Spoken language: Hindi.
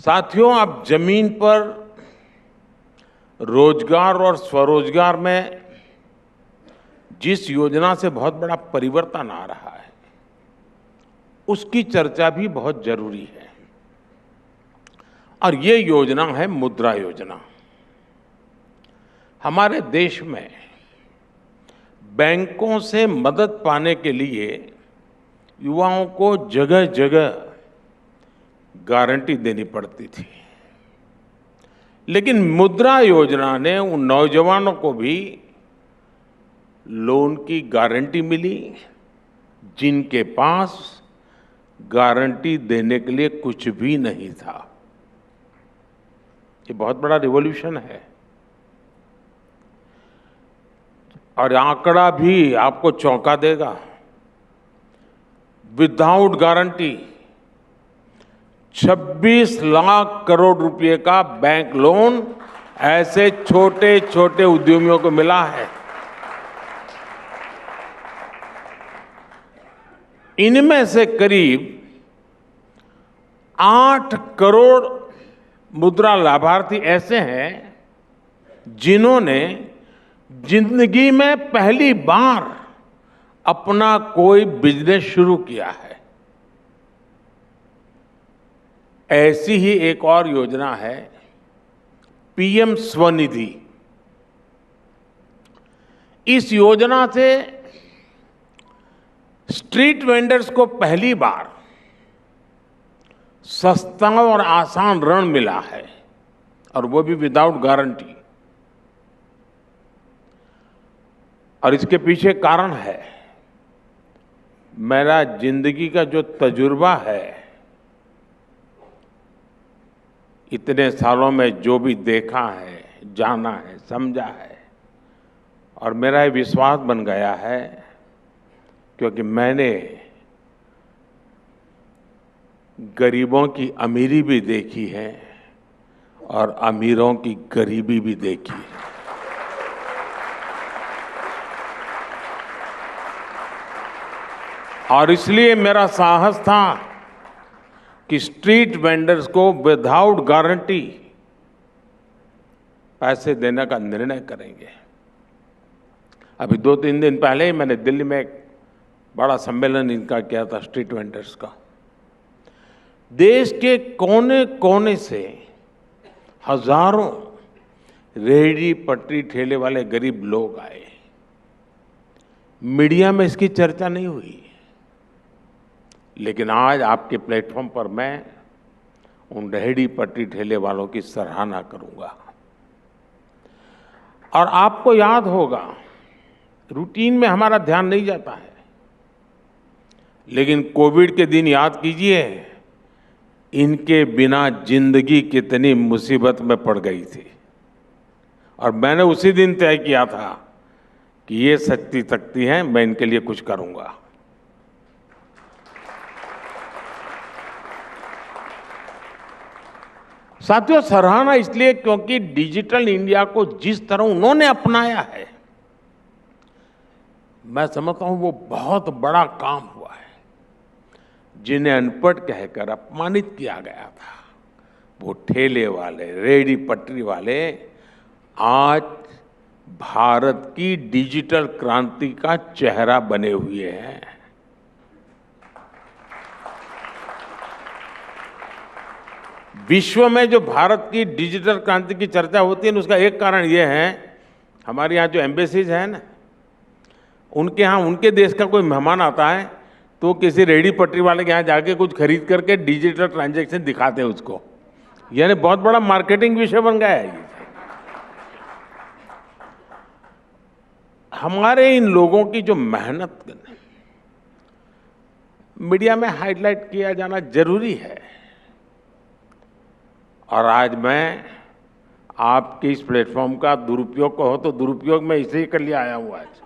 साथियों, अब जमीन पर रोजगार और स्वरोजगार में जिस योजना से बहुत बड़ा परिवर्तन आ रहा है, उसकी चर्चा भी बहुत जरूरी है। और ये योजना है मुद्रा योजना। हमारे देश में बैंकों से मदद पाने के लिए युवाओं को जगह जगह गारंटी देनी पड़ती थी, लेकिन मुद्रा योजना ने उन नौजवानों को भी लोन की गारंटी मिली जिनके पास गारंटी देने के लिए कुछ भी नहीं था। ये बहुत बड़ा रिवॉल्यूशन है। और आंकड़ा भी आपको चौंका देगा। विदाउट गारंटी 26 लाख करोड़ रुपए का बैंक लोन ऐसे छोटे छोटे उद्यमियों को मिला है। इनमें से करीब 8 करोड़ मुद्रा लाभार्थी ऐसे हैं जिन्होंने जिंदगी में पहली बार अपना कोई बिजनेस शुरू किया है। ऐसी ही एक और योजना है पीएम स्वनिधि। इस योजना से स्ट्रीट वेंडर्स को पहली बार सस्ता और आसान ऋण मिला है, और वो भी विदाउट गारंटी। और इसके पीछे कारण है मेरा जिंदगी का जो तजुर्बा है, इतने सालों में जो भी देखा है, जाना है, समझा है, और मेरा ये विश्वास बन गया है क्योंकि मैंने गरीबों की अमीरी भी देखी है और अमीरों की गरीबी भी देखी है। और इसलिए मेरा साहस था कि स्ट्रीट वेंडर्स को विदाउट गारंटी पैसे देने का निर्णय करेंगे। अभी 2-3 दिन पहले ही मैंने दिल्ली में एक बड़ा सम्मेलन इनका किया था, स्ट्रीट वेंडर्स का। देश के कोने कोने से हजारों रेहड़ी पटरी ठेले वाले गरीब लोग आए। मीडिया में इसकी चर्चा नहीं हुई, लेकिन आज आपके प्लेटफॉर्म पर मैं उन रेहड़ी पटरी ठेले वालों की सराहना करूंगा। और आपको याद होगा, रूटीन में हमारा ध्यान नहीं जाता है, लेकिन कोविड के दिन याद कीजिए, इनके बिना जिंदगी कितनी मुसीबत में पड़ गई थी। और मैंने उसी दिन तय किया था कि ये सच्ची तकती हैं, मैं इनके लिए कुछ करूंगा। साथियों, सराहना इसलिए क्योंकि डिजिटल इंडिया को जिस तरह उन्होंने अपनाया है, मैं समझता हूं वो बहुत बड़ा काम हुआ है। जिन्हें अनपढ़ कहकर अपमानित किया गया था, वो ठेले वाले, रेहड़ी पटरी वाले आज भारत की डिजिटल क्रांति का चेहरा बने हुए हैं। विश्व में जो भारत की डिजिटल क्रांति की चर्चा होती है, उसका एक कारण ये है, हमारे यहाँ जो एम्बेसीज हैं ना, उनके यहाँ उनके देश का कोई मेहमान आता है तो किसी रेहड़ी पटरी वाले के यहाँ जाके कुछ खरीद करके डिजिटल ट्रांजैक्शन दिखाते हैं उसको। यानी बहुत बड़ा मार्केटिंग विषय बन गया है ये। हमारे इन लोगों की जो मेहनत मीडिया में हाईलाइट किया जाना जरूरी है। और आज मैं आपके इस प्लेटफॉर्म का दुरुपयोग कहो तो दुरुपयोग में इसे ही कर लिया आया हूँ आज।